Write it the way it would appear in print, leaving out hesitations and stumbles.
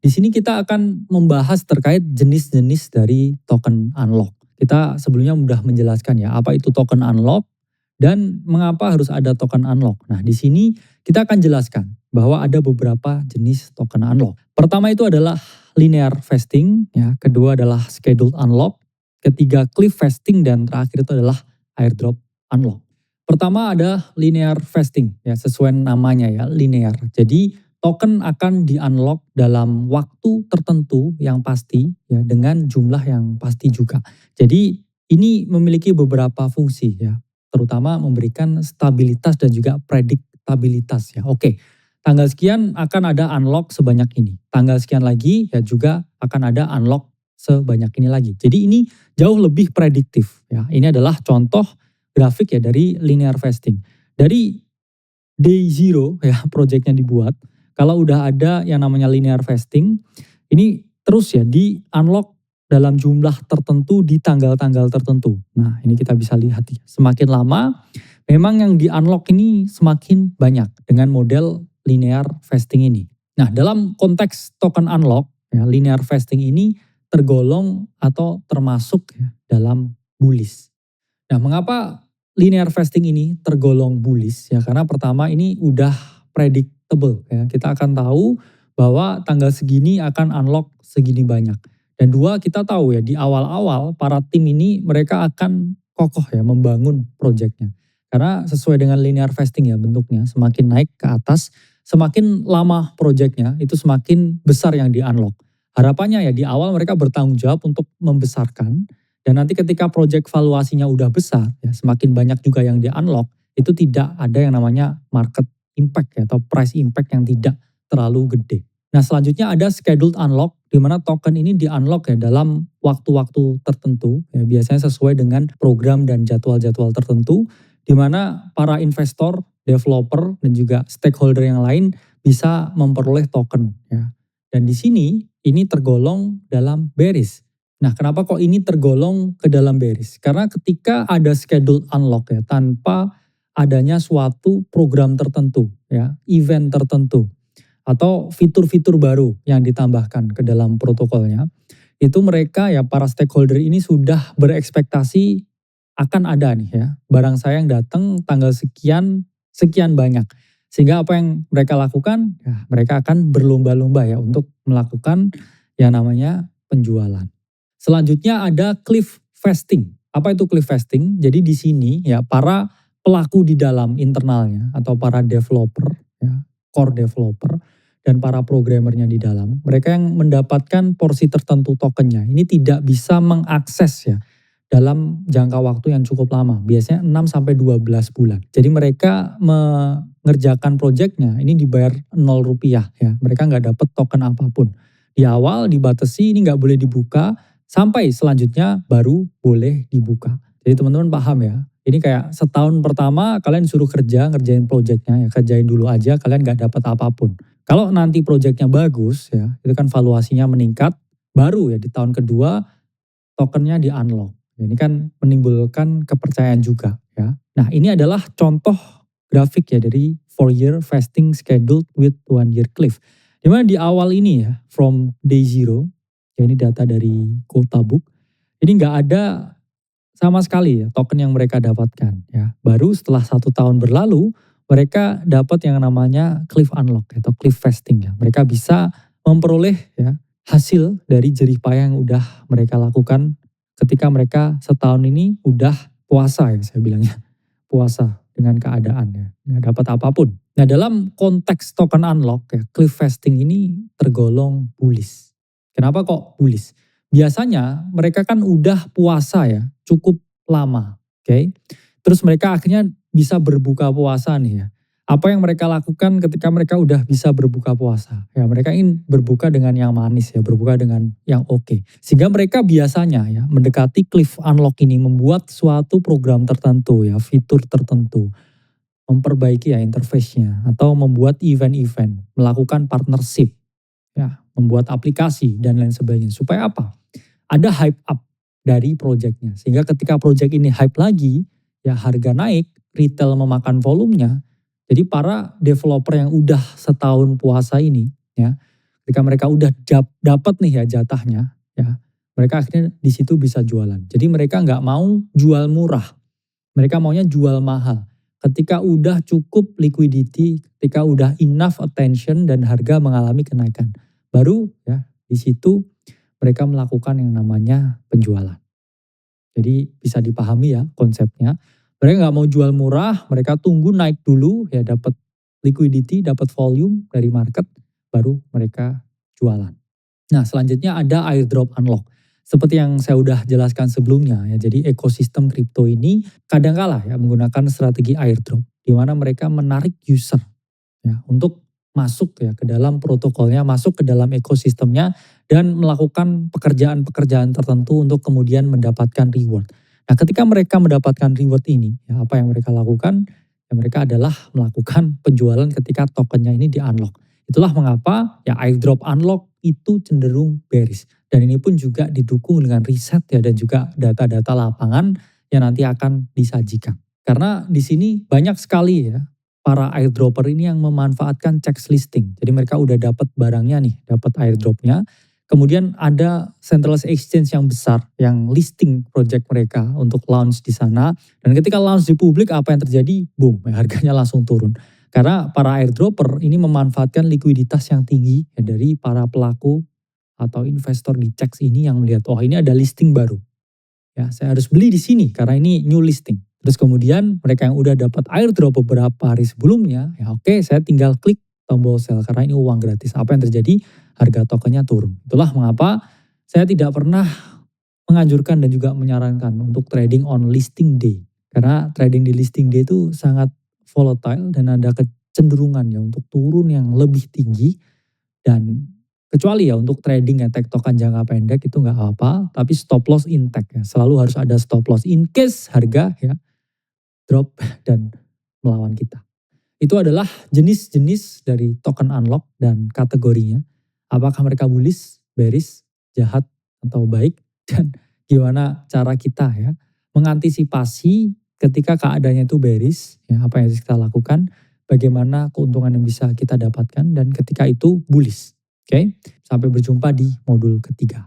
Di sini kita akan membahas terkait jenis-jenis dari token unlock. Kita sebelumnya mudah menjelaskan ya, apa itu token unlock dan mengapa harus ada token unlock. Nah, di sini kita akan jelaskan bahwa ada beberapa jenis token unlock. Pertama itu adalah linear vesting, ya. Kedua adalah scheduled unlock, ketiga cliff vesting, dan terakhir itu adalah airdrop unlock. Pertama ada linear vesting, ya, sesuai namanya ya, linear. Jadi token akan di-unlock dalam waktu tertentu yang pasti, ya, dengan jumlah yang pasti juga. Jadi ini memiliki beberapa fungsi ya, terutama memberikan stabilitas dan juga prediktabilitas ya. Oke, tanggal sekian akan ada unlock sebanyak ini. Tanggal sekian lagi ya juga akan ada unlock sebanyak ini lagi. Jadi ini jauh lebih prediktif ya. Ini adalah contoh grafik ya dari linear vesting. Dari day zero ya projectnya dibuat, kalau udah ada yang namanya linear vesting, ini terus ya di unlock dalam jumlah tertentu di tanggal-tanggal tertentu. Nah ini kita bisa lihat ya, semakin lama memang yang di unlock ini semakin banyak dengan model linear vesting ini. Nah dalam konteks token unlock, ya, linear vesting ini tergolong atau termasuk ya, dalam bullish. Nah mengapa linear vesting ini tergolong bullish ya, karena pertama ini udah predictable ya. Kita akan tahu bahwa tanggal segini akan unlock segini banyak. Dan dua, kita tahu ya di awal-awal para tim ini mereka akan kokoh ya membangun proyeknya. Karena sesuai dengan linear vesting ya bentuknya, semakin naik ke atas, semakin lama proyeknya itu semakin besar yang di unlock. Harapannya ya di awal mereka bertanggung jawab untuk membesarkan. Dan nanti ketika proyek valuasinya udah besar, ya semakin banyak juga yang di-unlock, itu tidak ada yang namanya market impact ya, atau price impact yang tidak terlalu gede. Nah selanjutnya ada scheduled unlock, di mana token ini di-unlock ya dalam waktu-waktu tertentu, ya biasanya sesuai dengan program dan jadwal-jadwal tertentu, di mana para investor, developer, dan juga stakeholder yang lain bisa memperoleh token. Ya. Dan di sini ini tergolong dalam bearish. Nah kenapa kok ini tergolong ke dalam bearish? Karena ketika ada scheduled unlock ya, tanpa adanya suatu program tertentu ya, event tertentu atau fitur-fitur baru yang ditambahkan ke dalam protokolnya, itu mereka ya para stakeholder ini sudah berekspektasi akan ada nih ya, barang saya yang datang tanggal sekian, sekian banyak. Sehingga apa yang mereka lakukan, ya mereka akan berlomba-lomba ya untuk melakukan yang namanya penjualan. Selanjutnya ada cliff vesting. Apa itu cliff vesting? Jadi di sini ya para pelaku di dalam internalnya atau para developer, ya, core developer dan para programmernya di dalam, mereka yang mendapatkan porsi tertentu tokennya ini tidak bisa mengakses ya dalam jangka waktu yang cukup lama, biasanya 6-12 bulan. Jadi mereka mengerjakan proyeknya ini dibayar 0 rupiah ya, mereka nggak dapat token apapun. Di awal dibatasi ini nggak boleh dibuka, sampai selanjutnya baru boleh dibuka. Jadi teman-teman paham ya, ini kayak setahun pertama kalian suruh kerja, ngerjain proyeknya ya, kerjain dulu aja, kalian gak dapat apapun. Kalau nanti proyeknya bagus ya, itu kan valuasinya meningkat, baru ya di tahun kedua tokennya di unlock. Ini kan menimbulkan kepercayaan juga ya. Nah ini adalah contoh grafik ya dari 4-year vesting scheduled with 1-year cliff. Dimana di awal ini ya, from day zero, ya ini data dari Quotabook, ini nggak ada sama sekali ya token yang mereka dapatkan ya. Baru setelah 1 tahun berlalu mereka dapat yang namanya cliff unlock atau cliff vesting ya. Mereka bisa memperoleh ya hasil dari jerih payah yang udah mereka lakukan ketika mereka setahun ini udah puasa ya saya bilangnya. Puasa dengan keadaan ya, nggak dapat apapun. Nah dalam konteks token unlock ya, cliff vesting ini tergolong bullish. Kenapa kok bullish? Biasanya mereka kan udah puasa ya, cukup lama, oke? Terus mereka akhirnya bisa berbuka puasa nih ya. Apa yang mereka lakukan ketika mereka udah bisa berbuka puasa? Ya mereka ingin berbuka dengan yang manis ya, berbuka dengan yang oke. Sehingga mereka biasanya ya mendekati cliff unlock ini membuat suatu program tertentu ya, fitur tertentu. Memperbaiki ya interface-nya atau membuat event-event, melakukan partnership. Ya, membuat aplikasi dan lain sebagainya. Supaya apa? Ada hype up dari proyeknya. Sehingga ketika proyek ini hype lagi, ya harga naik, retail memakan volumenya. Jadi para developer yang udah setahun puasa ini, ya Ketika mereka udah dapat nih ya jatahnya, ya mereka akhirnya di situ bisa jualan. Jadi mereka nggak mau jual murah, mereka maunya jual mahal. Ketika udah cukup liquidity, ketika udah enough attention dan harga mengalami kenaikan, baru ya di situ mereka melakukan yang namanya penjualan. Jadi bisa dipahami ya konsepnya. Mereka nggak mau jual murah, mereka tunggu naik dulu ya dapat liquidity, dapat volume dari market, baru mereka jualan. Nah selanjutnya ada airdrop unlock. Seperti yang saya udah jelaskan sebelumnya ya, jadi ekosistem kripto ini kadangkala ya menggunakan strategi airdrop, di mana mereka menarik user ya untuk masuk ya ke dalam protokolnya, masuk ke dalam ekosistemnya dan melakukan pekerjaan-pekerjaan tertentu untuk kemudian mendapatkan reward. Nah, ketika mereka mendapatkan reward ini, ya apa yang mereka lakukan? Ya mereka adalah melakukan penjualan ketika tokennya ini di-unlock. Itulah mengapa ya airdrop unlock itu cenderung bearish. Dan ini pun juga didukung dengan riset ya dan juga data-data lapangan yang nanti akan disajikan. Karena di sini banyak sekali ya para airdropper ini yang memanfaatkan checks listing. Jadi mereka udah dapat barangnya nih, dapat airdropnya. Kemudian ada centralized exchange yang besar yang listing project mereka untuk launch di sana. Dan ketika launch di publik apa yang terjadi? Boom, ya, harganya langsung turun. Karena para airdropper ini memanfaatkan likuiditas yang tinggi ya, dari para pelaku atau investor di checks ini yang melihat, oh ini ada listing baru. Ya, saya harus beli di sini karena ini new listing. Terus kemudian mereka yang udah dapat airdrop beberapa hari sebelumnya, ya oke saya tinggal klik tombol sell karena ini uang gratis. Apa yang terjadi? Harga tokennya turun. Itulah mengapa saya tidak pernah menganjurkan dan juga menyarankan untuk trading on listing day. Karena trading di listing day itu sangat volatile dan ada kecenderungan ya untuk turun yang lebih tinggi dan kecuali ya untuk trading ya tektokan jangka pendek itu nggak apa-apa, tapi stop loss intact ya. Selalu harus ada stop loss in case harga ya drop dan melawan kita. Itu adalah jenis-jenis dari token unlock dan kategorinya. Apakah mereka bullish, bearish, jahat atau baik dan gimana cara kita ya mengantisipasi ketika keadaannya itu bearish ya apa yang harus kita lakukan, bagaimana keuntungan yang bisa kita dapatkan dan ketika itu bullish. Oke, sampai berjumpa di modul ketiga.